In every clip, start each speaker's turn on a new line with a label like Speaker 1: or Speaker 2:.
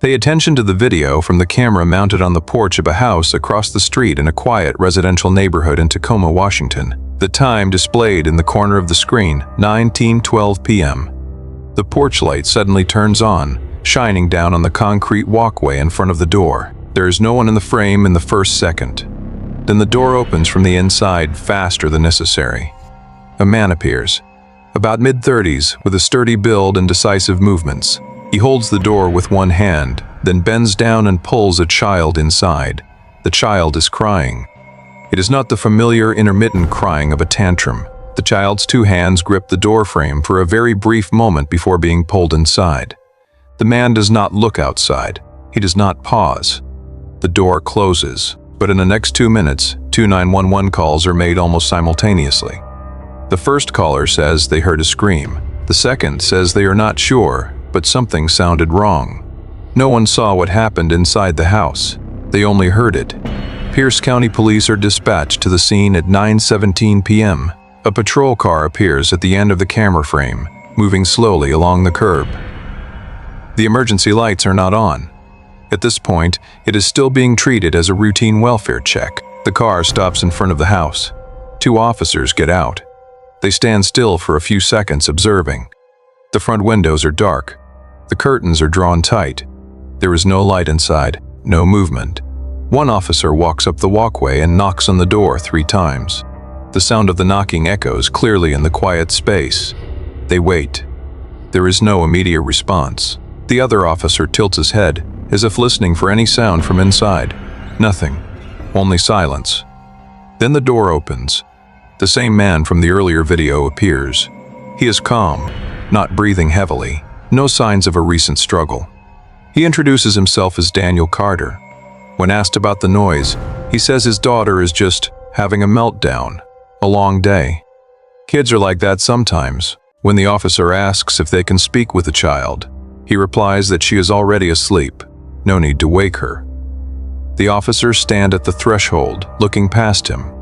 Speaker 1: Pay attention to the video from the camera mounted on the porch of a house across the street in a quiet residential neighborhood in Tacoma, Washington. The time displayed in the corner of the screen, 19:12 p.m. The porch light suddenly turns on, shining down on the concrete walkway in front of the door. There is no one in the frame in the first second. Then the door opens from the inside faster than necessary. A man appears, about mid-30s, with a sturdy build and decisive movements. He holds the door with one hand, then bends down and pulls a child inside. The child is crying. It is not the familiar intermittent crying of a tantrum. The child's two hands grip the doorframe for a very brief moment before being pulled inside. The man does not look outside. He does not pause. The door closes, but in the next 2 minutes, 2 911 calls are made almost simultaneously. The first caller says they heard a scream. The second says they are not sure, but something sounded wrong. No one saw what happened inside the house. They only heard it. Pierce County Police are dispatched to the scene at 9:17 p.m. A patrol car appears at the end of the camera frame, moving slowly along the curb. The emergency lights are not on. At this point, it is still being treated as a routine welfare check. The car stops in front of the house. 2 officers get out. They stand still for a few seconds observing. The front windows are dark. The curtains are drawn tight. There is no light inside, no movement. One officer walks up the walkway and knocks on the door 3 times. The sound of the knocking echoes clearly in the quiet space. They wait. There is no immediate response. The other officer tilts his head, as if listening for any sound from inside. Nothing. Only silence. Then the door opens. The same man from the earlier video appears. He is calm, not breathing heavily. No signs of a recent struggle. He introduces himself as Daniel Carter. When asked about the noise, he says his daughter is just having a meltdown. A long day. Kids are like that sometimes. When the officer asks if they can speak with the child, he replies that she is already asleep. No need to wake her. The officers stand at the threshold, looking past him.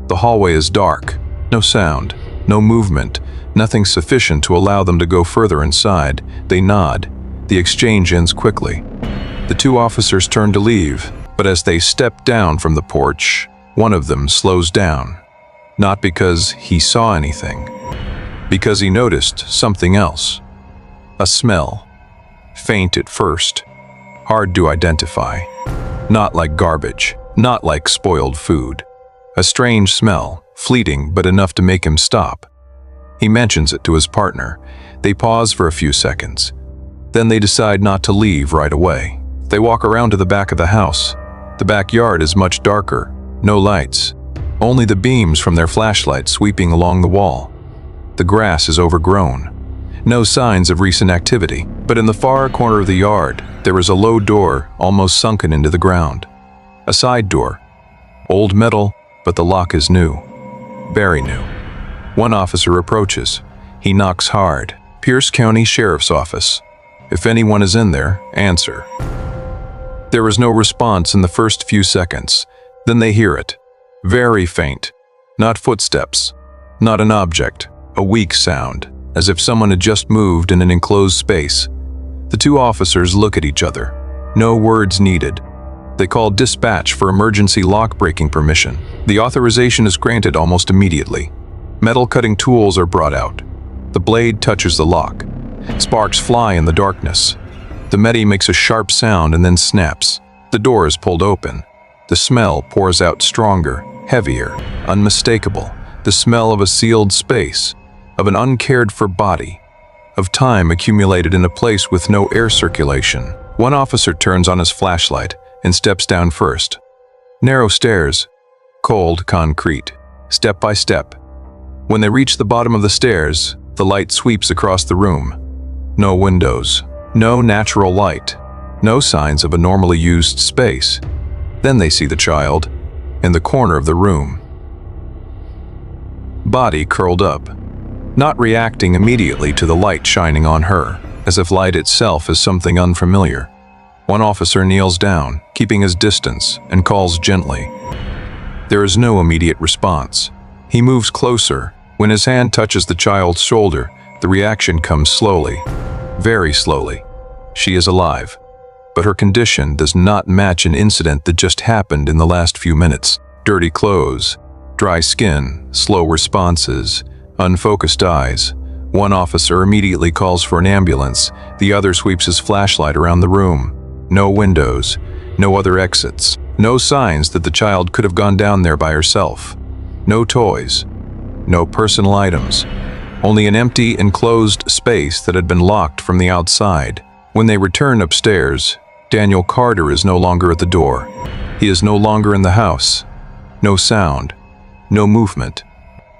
Speaker 1: The hallway is dark. No sound, no movement, nothing sufficient to allow them to go further inside. They nod. The exchange ends quickly. The 2 officers turn to leave, but as they step down from the porch, one of them slows down. Not because he saw anything, because he noticed something else. A smell. Faint at first. Hard to identify. Not like garbage, not like spoiled food. A strange smell, fleeting but enough to make him stop. He mentions it to his partner. They pause for a few seconds. Then they decide not to leave right away. They walk around to the back of the house. The backyard is much darker. No lights. Only the beams from their flashlight sweeping along the wall. The grass is overgrown. No signs of recent activity, but in the far corner of the yard, there is a low door almost sunken into the ground. A side door. Old metal, but the lock is new. Very new. One officer approaches. He knocks hard. Pierce County Sheriff's Office. If anyone is in there, answer. There is no response in the first few seconds. Then they hear it. Very faint. Not footsteps. Not an object. A weak sound, as if someone had just moved in an enclosed space. The 2 officers look at each other. No words needed. They call dispatch for emergency lock-breaking permission. The authorization is granted almost immediately. Metal cutting tools are brought out. The blade touches the lock. Sparks fly in the darkness. The metal makes a sharp sound and then snaps. The door is pulled open. The smell pours out stronger, heavier, unmistakable. The smell of a sealed space, of an uncared-for body, of time accumulated in a place with no air circulation. One officer turns on his flashlight and steps down first. Narrow stairs, cold concrete, step by step. When they reach the bottom of the stairs, the light sweeps across the room. No windows, no natural light, no signs of a normally used space. Then they see the child, in the corner of the room. Body curled up, not reacting immediately to the light shining on her, as if light itself is something unfamiliar. One officer kneels down, keeping his distance, and calls gently. There is no immediate response. He moves closer. When his hand touches the child's shoulder, the reaction comes slowly, very slowly. She is alive. but her condition does not match an incident that just happened in the last few minutes. Dirty clothes, dry skin, slow responses, unfocused eyes. One officer immediately calls for an ambulance. The other sweeps his flashlight around the room. No windows, no other exits, no signs that the child could have gone down there by herself. No toys, no personal items, only an empty, enclosed space that had been locked from the outside. When they return upstairs, Daniel Carter is no longer at the door. He is no longer in the house. No sound, no movement.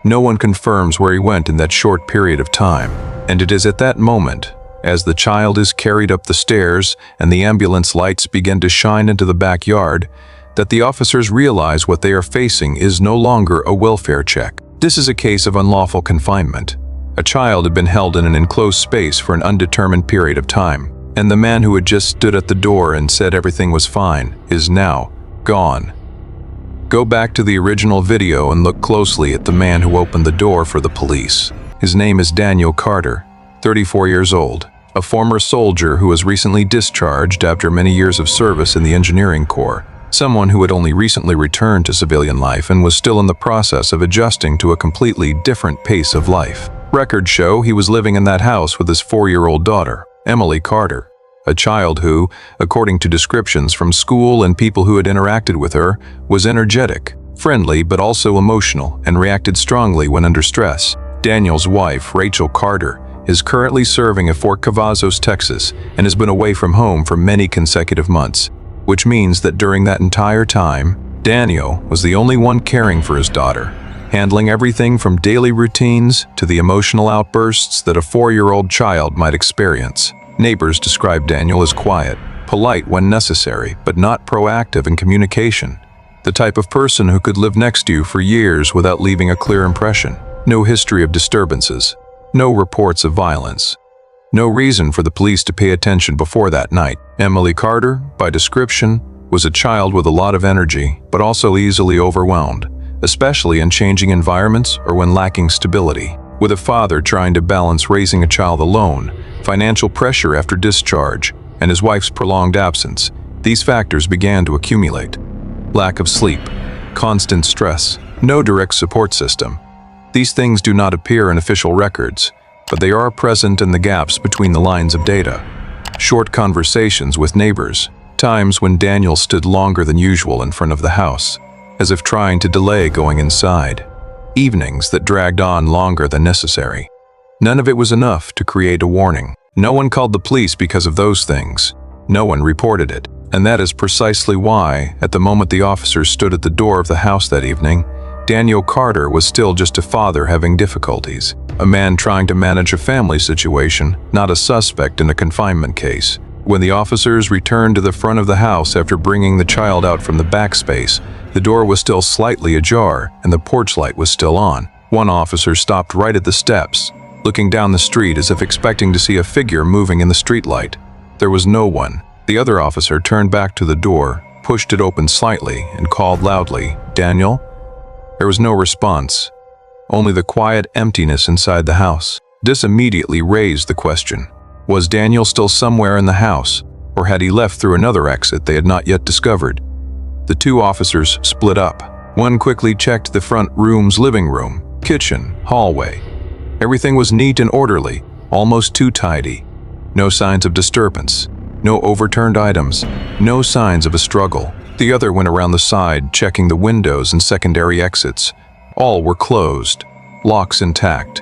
Speaker 1: No one confirms where he went in that short period of time. And it is at that moment, as the child is carried up the stairs and the ambulance lights begin to shine into the backyard, that the officers realize what they are facing is no longer a welfare check. This is a case of unlawful confinement. A child had been held in an enclosed space for an undetermined period of time, and the man who had just stood at the door and said everything was fine is now gone. Go back to the original video and look closely at the man who opened the door for the police. His name is Daniel Carter, 34 years old, a former soldier who was recently discharged after many years of service in the engineering corps, someone who had only recently returned to civilian life and was still in the process of adjusting to a completely different pace of life. Records show he was living in that house with his 4-year-old daughter, Emily Carter, a child who, according to descriptions from school and people who had interacted with her, was energetic, friendly, but also emotional and reacted strongly when under stress. Daniel's wife, Rachel Carter, is currently serving at Fort Cavazos, Texas, and has been away from home for many consecutive months, which means that during that entire time, Daniel was the only one caring for his daughter, handling everything from daily routines to the emotional outbursts that a 4-year-old child might experience. Neighbors describe Daniel as quiet, polite when necessary, but not proactive in communication. The type of person who could live next to you for years without leaving a clear impression. No history of disturbances, no reports of violence. No reason for the police to pay attention before that night. Emily Carter, by description, was a child with a lot of energy, but also easily overwhelmed, especially in changing environments or when lacking stability. With a father trying to balance raising a child alone, financial pressure after discharge, and his wife's prolonged absence, these factors began to accumulate. Lack of sleep, constant stress, no direct support system. These things do not appear in official records, but they are present in the gaps between the lines of data. Short conversations with neighbors, times when Daniel stood longer than usual in front of the house, as if trying to delay going inside. Evenings that dragged on longer than necessary. None of it was enough to create a warning. No one called the police because of those things. No one reported it. And that is precisely why, at the moment the officers stood at the door of the house that evening, Daniel Carter was still just a father having difficulties. A man trying to manage a family situation, not a suspect in a confinement case. When the officers returned to the front of the house after bringing the child out from the back space, the door was still slightly ajar and the porch light was still on. One officer stopped right at the steps, looking down the street as if expecting to see a figure moving in the streetlight. There was no one. The other officer turned back to the door, pushed it open slightly, and called loudly, "Daniel?" There was no response, only the quiet emptiness inside the house. This immediately raised the question. Was Daniel still somewhere in the house, or had he left through another exit they had not yet discovered? The two officers split up. One quickly checked the front room's living room, kitchen, hallway. Everything was neat and orderly, almost too tidy. No signs of disturbance, no overturned items, no signs of a struggle. The other went around the side, checking the windows and secondary exits. All were closed, locks intact.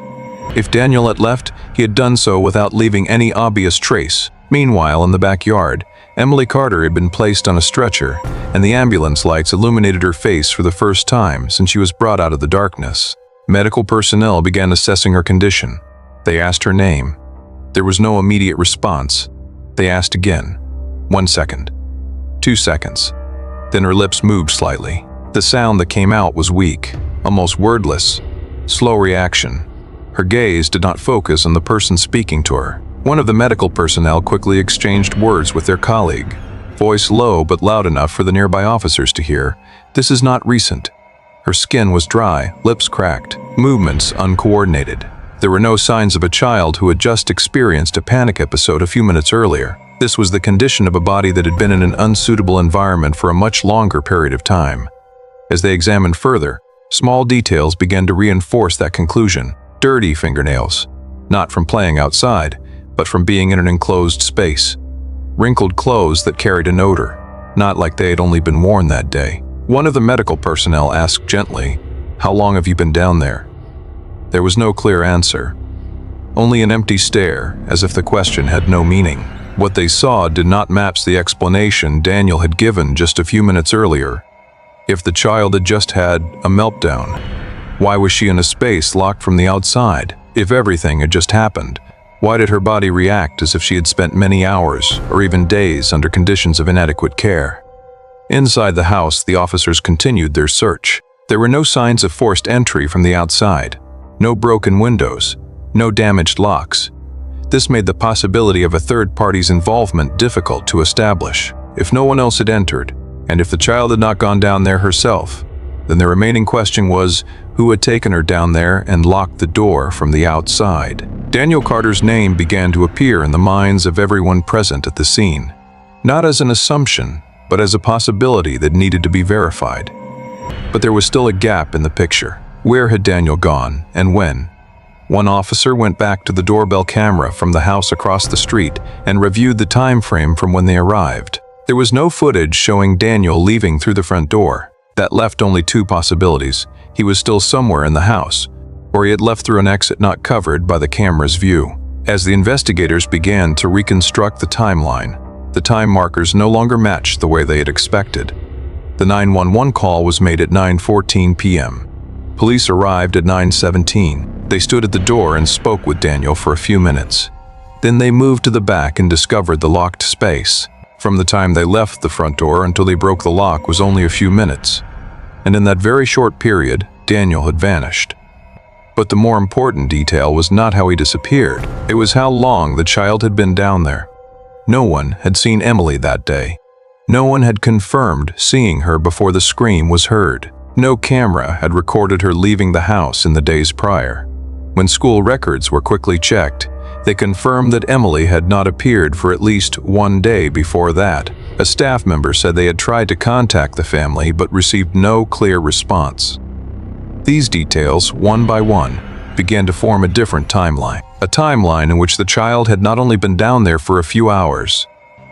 Speaker 1: If Daniel had left, he had done so without leaving any obvious trace. Meanwhile, in the backyard, Emily Carter had been placed on a stretcher, and the ambulance lights illuminated her face for the first time since she was brought out of the darkness. Medical personnel began assessing her condition. They asked her name. There was no immediate response. They asked again. 1 second. 2 seconds. Then her lips moved slightly. The sound that came out was weak, almost wordless. Slow reaction. Her gaze did not focus on the person speaking to her. One of the medical personnel quickly exchanged words with their colleague, voice low but loud enough for the nearby officers to hear. This is not recent. Her skin was dry, lips cracked, movements uncoordinated. There were no signs of a child who had just experienced a panic episode a few minutes earlier. This was the condition of a body that had been in an unsuitable environment for a much longer period of time. As they examined further, small details began to reinforce that conclusion. Dirty fingernails, not from playing outside, but from being in an enclosed space. Wrinkled clothes that carried an odor, not like they had only been worn that day. One of the medical personnel asked gently, "How long have you been down there?" There was no clear answer. Only an empty stare, as if the question had no meaning. What they saw did not match the explanation Daniel had given just a few minutes earlier. If the child had just had a meltdown, why was she in a space locked from the outside? If everything had just happened, why did her body react as if she had spent many hours or even days under conditions of inadequate care? Inside the house, the officers continued their search. There were no signs of forced entry from the outside, no broken windows, no damaged locks. This made the possibility of a third party's involvement difficult to establish. If no one else had entered, and if the child had not gone down there herself, then the remaining question was who had taken her down there and locked the door from the outside. Daniel Carter's name began to appear in the minds of everyone present at the scene, not as an assumption, but as a possibility that needed to be verified. But there was still a gap in the picture. Where had Daniel gone, and when? One officer went back to the doorbell camera from the house across the street and reviewed the time frame from when they arrived. There was no footage showing Daniel leaving through the front door. That left only two possibilities. He was still somewhere in the house, or he had left through an exit not covered by the camera's view. As the investigators began to reconstruct the timeline, the time markers no longer matched the way they had expected. The 911 call was made at 9:14 p.m. Police arrived at 9:17. They stood at the door and spoke with Daniel for a few minutes. Then they moved to the back and discovered the locked space. From the time they left the front door until they broke the lock was only a few minutes. And in that very short period, Daniel had vanished. But the more important detail was not how he disappeared. It was how long the child had been down there. No one had seen Emily that day. No one had confirmed seeing her before the scream was heard. No camera had recorded her leaving the house in the days prior. When school records were quickly checked, they confirmed that Emily had not appeared for at least one day before that. A staff member said they had tried to contact the family but received no clear response. These details, one by one, began to form a different timeline. A timeline in which the child had not only been down there for a few hours,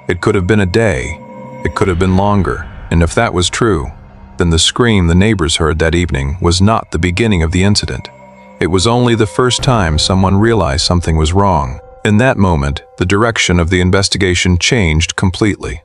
Speaker 1: it could have been a day, it could have been longer, and if that was true, then the scream the neighbors heard that evening was not the beginning of the incident. It was only the first time someone realized something was wrong. In that moment, the direction of the investigation changed completely.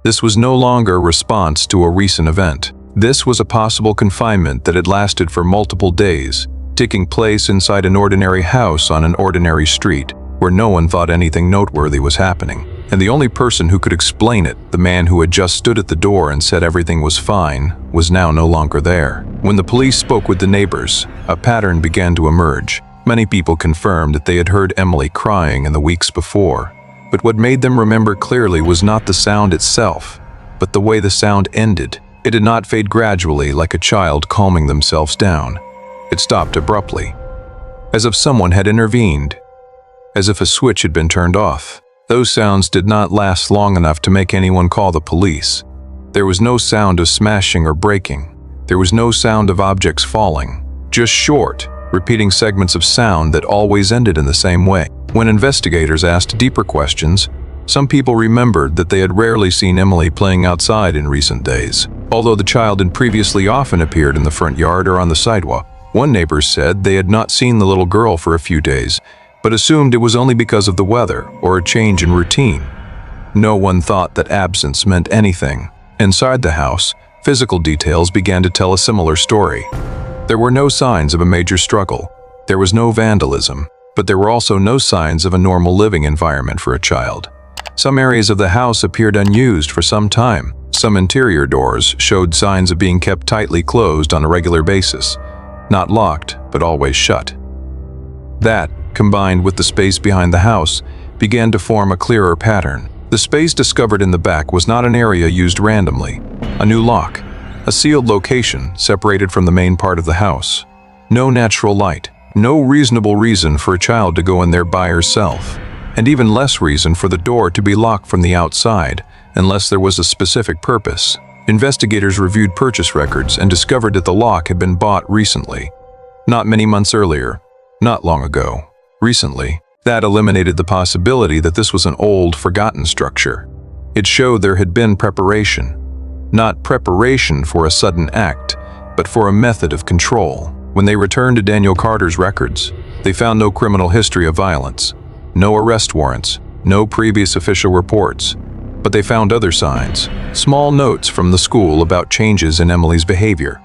Speaker 1: This was no longer a response to a recent event. This was a possible confinement that had lasted for multiple days, taking place inside an ordinary house on an ordinary street, where no one thought anything noteworthy was happening. And the only person who could explain it, the man who had just stood at the door and said everything was fine, was now no longer there. When the police spoke with the neighbors, a pattern began to emerge. Many people confirmed that they had heard Emily crying in the weeks before, but what made them remember clearly was not the sound itself, but the way the sound ended. It did not fade gradually like a child calming themselves down. It stopped abruptly, as if someone had intervened, as if a switch had been turned off. Those sounds did not last long enough to make anyone call the police. There was no sound of smashing or breaking. There was no sound of objects falling. Just short, repeating segments of sound that always ended in the same way. When investigators asked deeper questions, some people remembered that they had rarely seen Emily playing outside in recent days, although the child had previously often appeared in the front yard or on the sidewalk. One neighbor said they had not seen the little girl for a few days, but assumed it was only because of the weather or a change in routine. No one thought that absence meant anything. Inside the house, physical details began to tell a similar story. There were no signs of a major struggle. There was no vandalism, but there were also no signs of a normal living environment for a child. Some areas of the house appeared unused for some time. Some interior doors showed signs of being kept tightly closed on a regular basis, not locked, but always shut. That, combined with the space behind the house, began to form a clearer pattern. The space discovered in the back was not an area used randomly. A new lock, a sealed location separated from the main part of the house. No natural light, no reasonable reason for a child to go in there by herself. and even less reason for the door to be locked from the outside, unless there was a specific purpose. Investigators reviewed purchase records and discovered that the lock had been bought recently. Not many months earlier, not long ago, recently. That eliminated the possibility that this was an old, forgotten structure. It showed there had been preparation. Not preparation for a sudden act, but for a method of control. When they returned to Daniel Carter's records, they found no criminal history of violence, no arrest warrants, no previous official reports. But they found other signs, small notes from the school about changes in Emily's behavior,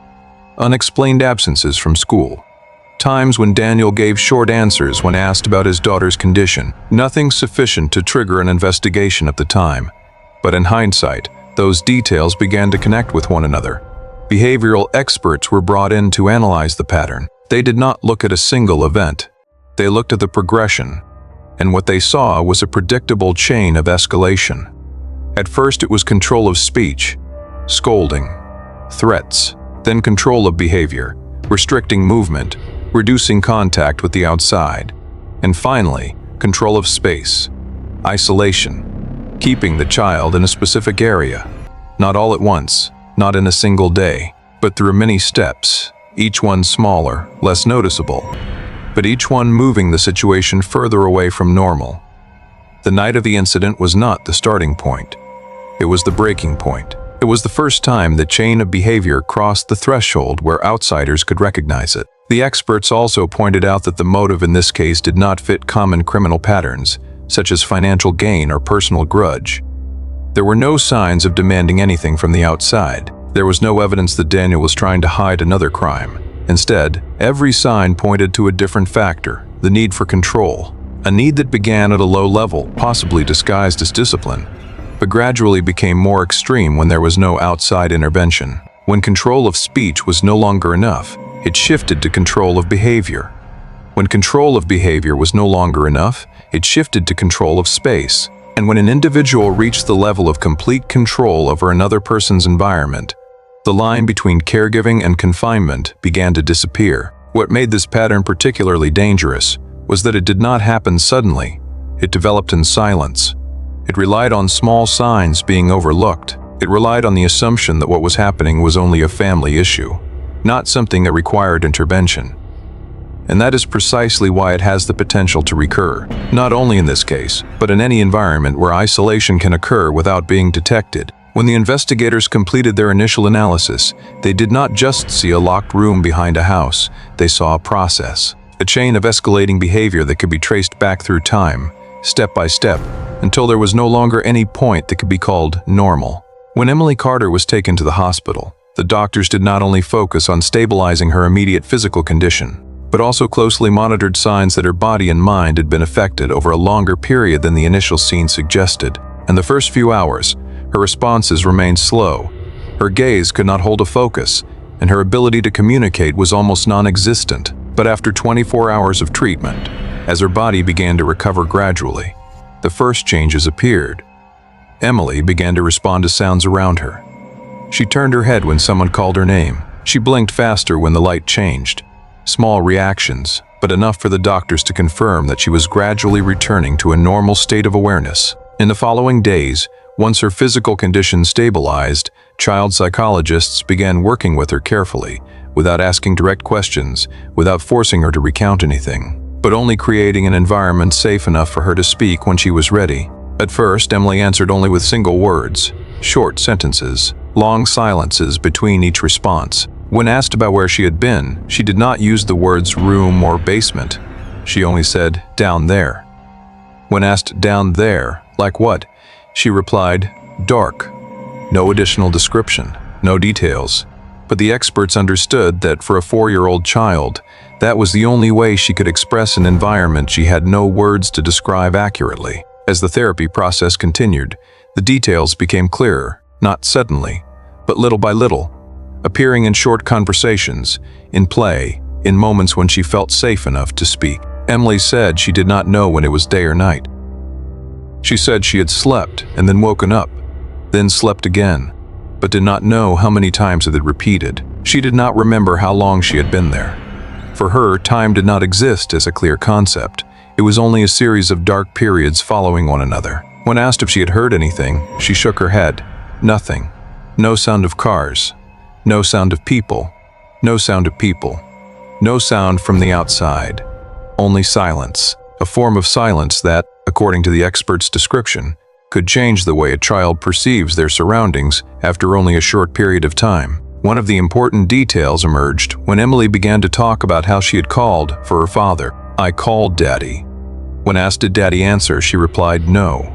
Speaker 1: unexplained absences from school, times when Daniel gave short answers when asked about his daughter's condition, nothing sufficient to trigger an investigation at the time. But in hindsight, those details began to connect with one another. Behavioral experts were brought in to analyze the pattern. They did not look at a single event. They looked at the progression, and what they saw was a predictable chain of escalation. At first it was control of speech, scolding, threats, then control of behavior, restricting movement, reducing contact with the outside, and finally, control of space, isolation, keeping the child in a specific area, not all at once, not in a single day, but through many steps, each one smaller, less noticeable, but each one moving the situation further away from normal. The night of the incident was not the starting point. It was the breaking point. It was the first time the chain of behavior crossed the threshold where outsiders could recognize it. The experts also pointed out that the motive in this case did not fit common criminal patterns, such as financial gain or personal grudge. There were no signs of demanding anything from the outside. There was no evidence that Daniel was trying to hide another crime. Instead, every sign pointed to a different factor, the need for control. A need that began at a low level, possibly disguised as discipline, but gradually became more extreme when there was no outside intervention. When control of speech was no longer enough, it shifted to control of behavior. When control of behavior was no longer enough, it shifted to control of space. And when an individual reached the level of complete control over another person's environment, the line between caregiving and confinement began to disappear. What made this pattern particularly dangerous was that it did not happen suddenly. It developed in silence. It relied on small signs being overlooked. It relied on the assumption that what was happening was only a family issue, not something that required intervention. And that is precisely why it has the potential to recur, not only in this case, but in any environment where isolation can occur without being detected. When the investigators completed their initial analysis, they did not just see a locked room behind a house, they saw a process, a chain of escalating behavior that could be traced back through time, step by step, until there was no longer any point that could be called normal. When Emily Carter was taken to the hospital, the doctors did not only focus on stabilizing her immediate physical condition, but also closely monitored signs that her body and mind had been affected over a longer period than the initial scene suggested. In the first few hours, her responses remained slow, her gaze could not hold a focus, and her ability to communicate was almost non-existent. But after 24 hours of treatment, as her body began to recover gradually, the first changes appeared. Emily began to respond to sounds around her. She turned her head when someone called her name. She blinked faster when the light changed. Small reactions, but enough for the doctors to confirm that she was gradually returning to a normal state of awareness. In the following days, once her physical condition stabilized, child psychologists began working with her carefully, without asking direct questions, without forcing her to recount anything, but only creating an environment safe enough for her to speak when she was ready. At first, Emily answered only with single words, short sentences, long silences between each response. When asked about where she had been, she did not use the words room or basement. She only said, down there. When asked down there, like what, she replied, dark. No additional description, no details. But the experts understood that for a 4-year-old child, that was the only way she could express an environment she had no words to describe accurately. As the therapy process continued, the details became clearer, not suddenly, but little by little, appearing in short conversations, in play, in moments when she felt safe enough to speak. Emily said she did not know when it was day or night. She said she had slept and then woken up, then slept again, but did not know how many times it had repeated. She did not remember how long she had been there. For her, time did not exist as a clear concept. It was only a series of dark periods following one another. When asked if she had heard anything, she shook her head. Nothing. No sound of cars. No sound of people. No sound of people. No sound from the outside. Only silence. A form of silence that, according to the expert's description, could change the way a child perceives their surroundings after only a short period of time. One of the important details emerged when Emily began to talk about how she had called for her father. "I called Daddy." When asked did Daddy answer, she replied no.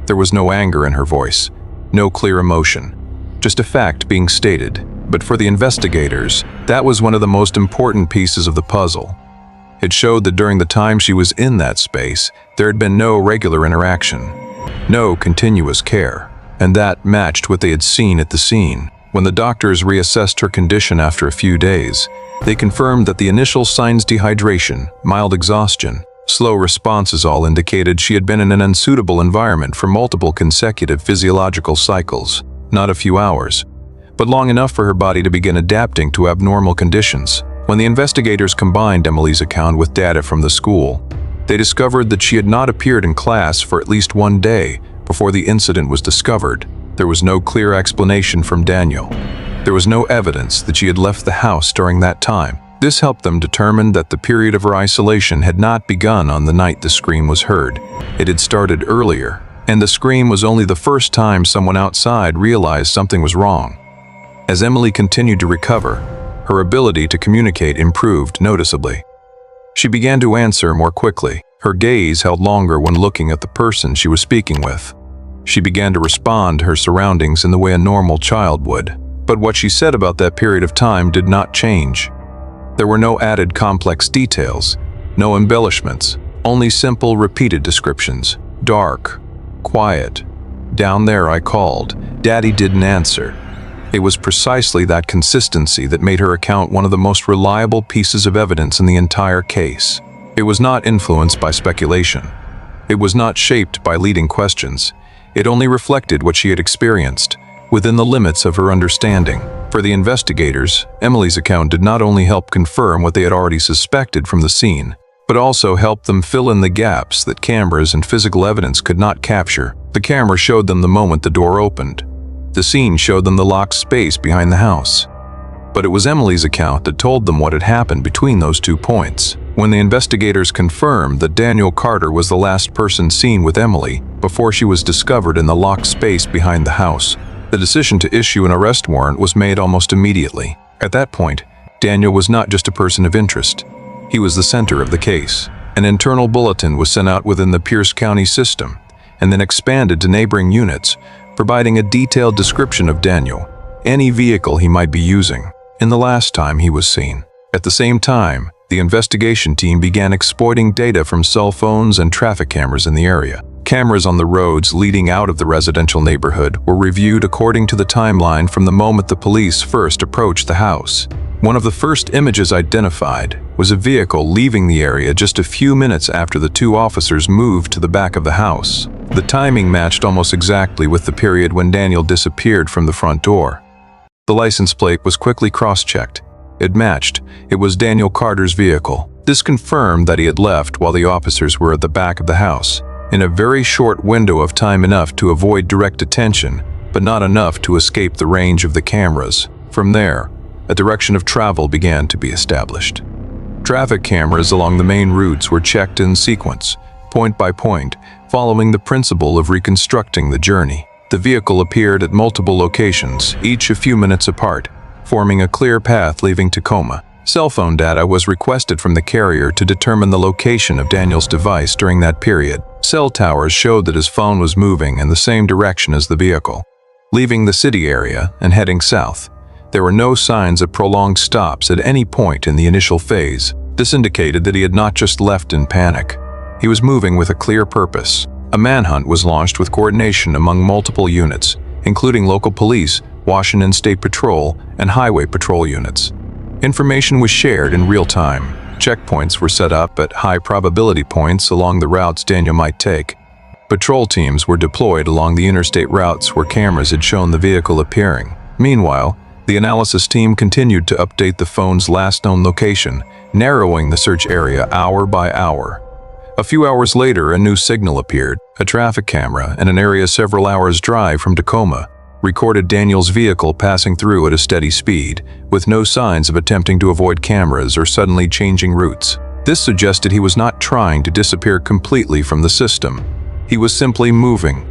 Speaker 1: There was no anger in her voice, no clear emotion, just a fact being stated. But for the investigators, that was one of the most important pieces of the puzzle. It showed that during the time she was in that space, there had been no regular interaction, no continuous care, and that matched what they had seen at the scene. When the doctors reassessed her condition after a few days, they confirmed that the initial signs dehydration, mild exhaustion, slow responses all indicated she had been in an unsuitable environment for multiple consecutive physiological cycles, not a few hours, but long enough for her body to begin adapting to abnormal conditions. When the investigators combined Emily's account with data from the school, they discovered that she had not appeared in class for at least one day before the incident was discovered. There was no clear explanation from Daniel. There was no evidence that she had left the house during that time. This helped them determine that the period of her isolation had not begun on the night the scream was heard. It had started earlier, and the scream was only the first time someone outside realized something was wrong. As Emily continued to recover, her ability to communicate improved noticeably. She began to answer more quickly. Her gaze held longer when looking at the person she was speaking with. She began to respond to her surroundings in the way a normal child would. But what she said about that period of time did not change. There were no added complex details, no embellishments, only simple repeated descriptions. Dark, quiet. Down there I called. Daddy didn't answer. It was precisely that consistency that made her account one of the most reliable pieces of evidence in the entire case. It was not influenced by speculation. It was not shaped by leading questions. It only reflected what she had experienced, within the limits of her understanding. For the investigators, Emily's account did not only help confirm what they had already suspected from the scene, but also helped them fill in the gaps that cameras and physical evidence could not capture. The camera showed them the moment the door opened. The scene showed them the locked space behind the house. But it was Emily's account that told them what had happened between those 2 points. When the investigators confirmed that Daniel Carter was the last person seen with Emily before she was discovered in the locked space behind the house, the decision to issue an arrest warrant was made almost immediately. At that point, Daniel was not just a person of interest. He was the center of the case. An internal bulletin was sent out within the Pierce County system, and then expanded to neighboring units, providing a detailed description of Daniel, any vehicle he might be using, and the last time he was seen. At the same time, the investigation team began exploiting data from cell phones and traffic cameras in the area. Cameras on the roads leading out of the residential neighborhood were reviewed according to the timeline from the moment the police first approached the house. One of the first images identified was a vehicle leaving the area just a few minutes after the 2 officers moved to the back of the house. The timing matched almost exactly with the period when Daniel disappeared from the front door. The license plate was quickly cross-checked. It matched. It was Daniel Carter's vehicle. This confirmed that he had left while the officers were at the back of the house, in a very short window of time, enough to avoid direct attention, but not enough to escape the range of the cameras. From there, a direction of travel began to be established. Traffic cameras along the main routes were checked in sequence, point by point, following the principle of reconstructing the journey. The vehicle appeared at multiple locations, each a few minutes apart, forming a clear path leaving Tacoma. Cell phone data was requested from the carrier to determine the location of Daniel's device during that period. Cell towers showed that his phone was moving in the same direction as the vehicle, leaving the city area and heading south. There were no signs of prolonged stops at any point in the initial phase. This indicated that he had not just left in panic. He was moving with a clear purpose. A manhunt was launched with coordination among multiple units, including local police, Washington State Patrol, and Highway Patrol units. Information was shared in real time. Checkpoints were set up at high-probability points along the routes Daniel might take. Patrol teams were deployed along the interstate routes where cameras had shown the vehicle appearing. Meanwhile, the analysis team continued to update the phone's last known location, narrowing the search area hour by hour. A few hours later, a new signal appeared. A traffic camera in an area several hours' drive from Tacoma recorded Daniel's vehicle passing through at a steady speed, with no signs of attempting to avoid cameras or suddenly changing routes. This suggested he was not trying to disappear completely from the system. He was simply moving.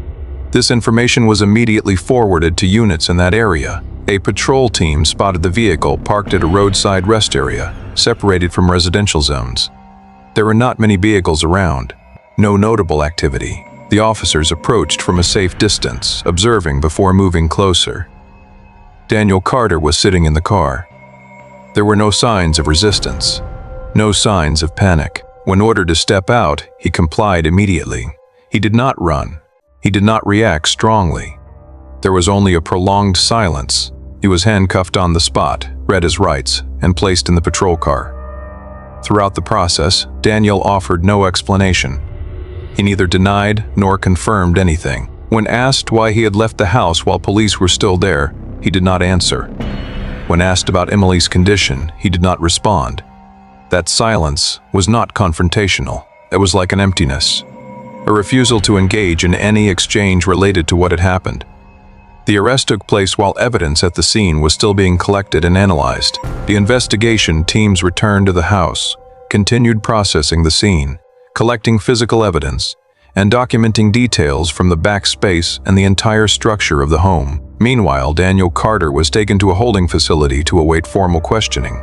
Speaker 1: This information was immediately forwarded to units in that area. A patrol team spotted the vehicle parked at a roadside rest area, separated from residential zones. There were not many vehicles around. No notable activity. The officers approached from a safe distance, observing before moving closer. Daniel Carter was sitting in the car. There were no signs of resistance. No signs of panic. When ordered to step out, he complied immediately. He did not run. He did not react strongly. There was only a prolonged silence. He was handcuffed on the spot, read his rights, and placed in the patrol car. Throughout the process, Daniel offered no explanation. He neither denied nor confirmed anything. When asked why he had left the house while police were still there, he did not answer. When asked about Emily's condition, he did not respond. That silence was not confrontational. It was like an emptiness, a refusal to engage in any exchange related to what had happened. The arrest took place while evidence at the scene was still being collected and analyzed. The investigation teams returned to the house, continued processing the scene, collecting physical evidence, and documenting details from the back space and the entire structure of the home. Meanwhile, Daniel Carter was taken to a holding facility to await formal questioning.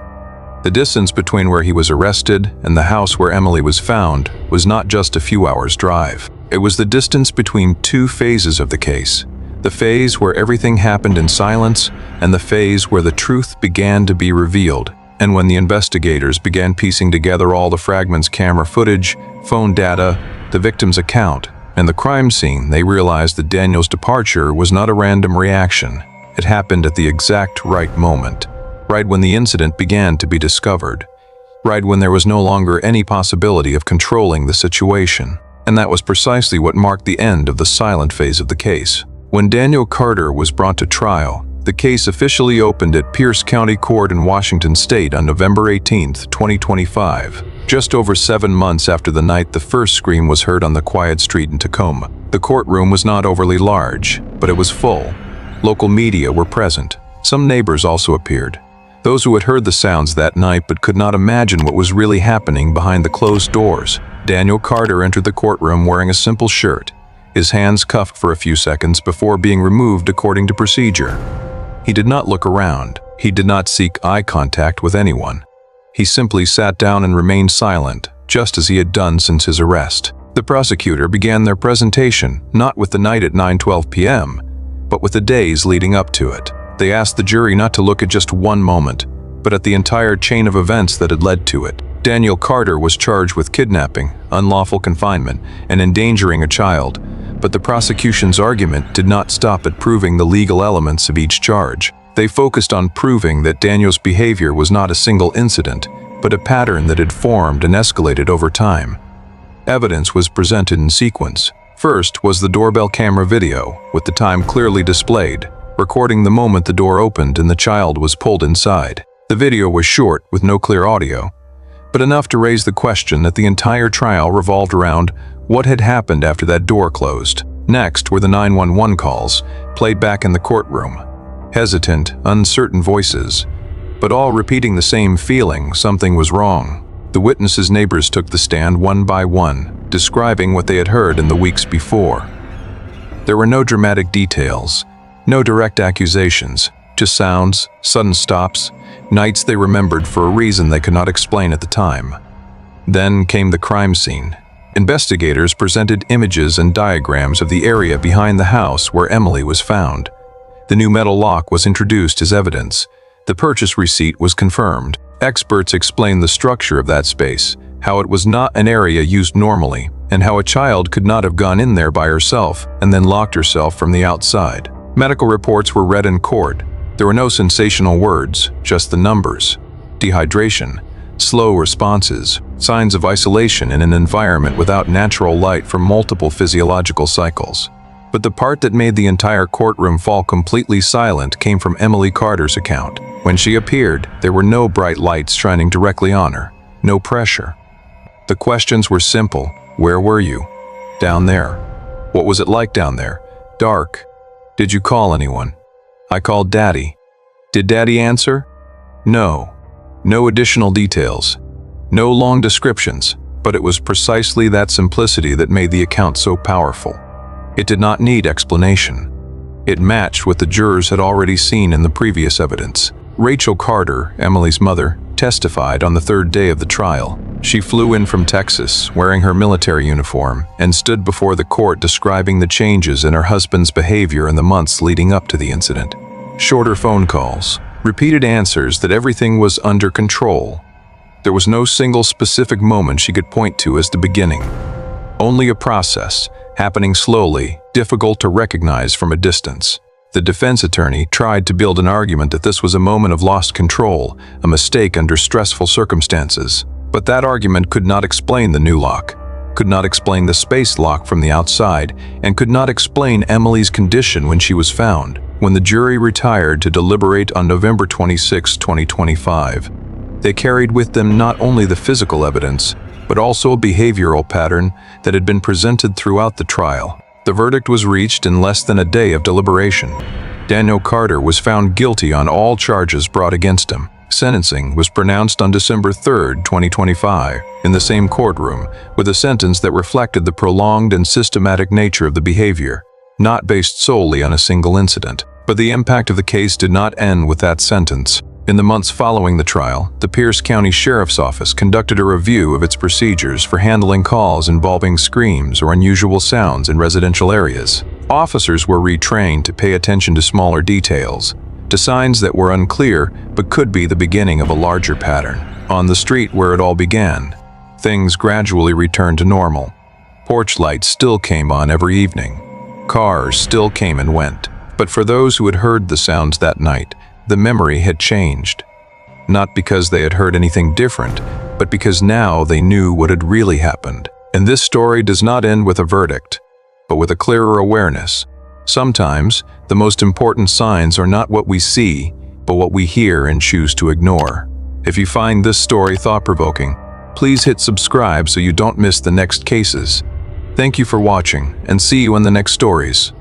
Speaker 1: The distance between where he was arrested and the house where Emily was found was not just a few hours' drive. It was the distance between two phases of the case. The phase where everything happened in silence, and the phase where the truth began to be revealed. And when the investigators began piecing together all the fragments, camera footage, phone data, the victim's account, and the crime scene, they realized that Daniel's departure was not a random reaction. It happened at the exact right moment, right when the incident began to be discovered, right when there was no longer any possibility of controlling the situation. And that was precisely what marked the end of the silent phase of the case. When Daniel Carter was brought to trial, the case officially opened at Pierce County Court in Washington State on November 18, 2025, just over 7 months after the night the first scream was heard on the quiet street in Tacoma. The courtroom was not overly large, but it was full. Local media were present. Some neighbors also appeared. Those who had heard the sounds that night but could not imagine what was really happening behind the closed doors. Daniel Carter entered the courtroom wearing a simple shirt, his hands cuffed for a few seconds before being removed according to procedure. He did not look around. He did not seek eye contact with anyone. He simply sat down and remained silent, just as he had done since his arrest. The prosecutor began their presentation not with the night at 9:12 p.m., but with the days leading up to it. They asked the jury not to look at just one moment, but at the entire chain of events that had led to it. Daniel Carter was charged with kidnapping, unlawful confinement, and endangering a child, but the prosecution's argument did not stop at proving the legal elements of each charge. They focused on proving that Daniel's behavior was not a single incident, but a pattern that had formed and escalated over time. Evidence was presented in sequence. First was the doorbell camera video, with the time clearly displayed, recording the moment the door opened and the child was pulled inside. The video was short, with no clear audio, but enough to raise the question that the entire trial revolved around what had happened after that door closed. Next were the 911 calls, played back in the courtroom. Hesitant, uncertain voices, but all repeating the same feeling: something was wrong. The witnesses' neighbors took the stand one by one, describing what they had heard in the weeks before. There were no dramatic details, no direct accusations, just sounds, sudden stops, nights they remembered for a reason they could not explain at the time. Then came the crime scene. Investigators presented images and diagrams of the area behind the house where Emily was found. The new metal lock was introduced as evidence. The purchase receipt was confirmed. Experts explained the structure of that space, how it was not an area used normally, and how a child could not have gone in there by herself and then locked herself from the outside. Medical reports were read in court. There were no sensational words, just the numbers. Dehydration, slow responses, signs of isolation in an environment without natural light for multiple physiological cycles. But the part that made the entire courtroom fall completely silent came from Emily Carter's account. When she appeared, there were no bright lights shining directly on her, no pressure. The questions were simple. Where were you? Down there. What was it like down there? Dark. Did you call anyone? I called Daddy. Did Daddy answer? No. No additional details. No long descriptions, but it was precisely that simplicity that made the account so powerful. It did not need explanation. It matched what the jurors had already seen in the previous evidence. Rachel Carter, Emily's mother, testified on the third day of the trial. She flew in from Texas, wearing her military uniform, and stood before the court describing the changes in her husband's behavior in the months leading up to the incident. Shorter phone calls, repeated answers that everything was under control. There was no single specific moment she could point to as the beginning. Only a process, happening slowly, difficult to recognize from a distance. The defense attorney tried to build an argument that this was a moment of lost control, a mistake under stressful circumstances. But that argument could not explain the new lock, could not explain the space lock from the outside, and could not explain Emily's condition when she was found. When the jury retired to deliberate on November 26, 2025, they carried with them not only the physical evidence, but also a behavioral pattern that had been presented throughout the trial. The verdict was reached in less than a day of deliberation. Daniel Carter was found guilty on all charges brought against him. Sentencing was pronounced on December 3, 2025, in the same courtroom, with a sentence that reflected the prolonged and systematic nature of the behavior, not based solely on a single incident. But the impact of the case did not end with that sentence. In the months following the trial, the Pierce County Sheriff's Office conducted a review of its procedures for handling calls involving screams or unusual sounds in residential areas. Officers were retrained to pay attention to smaller details, to signs that were unclear but could be the beginning of a larger pattern. On the street where it all began, things gradually returned to normal. Porch lights still came on every evening. Cars still came and went. But for those who had heard the sounds that night, the memory had changed. Not because they had heard anything different, but because now they knew what had really happened. And this story does not end with a verdict, but with a clearer awareness. Sometimes, the most important signs are not what we see, but what we hear and choose to ignore. If you find this story thought-provoking, please hit subscribe so you don't miss the next cases. Thank you for watching, and see you in the next stories.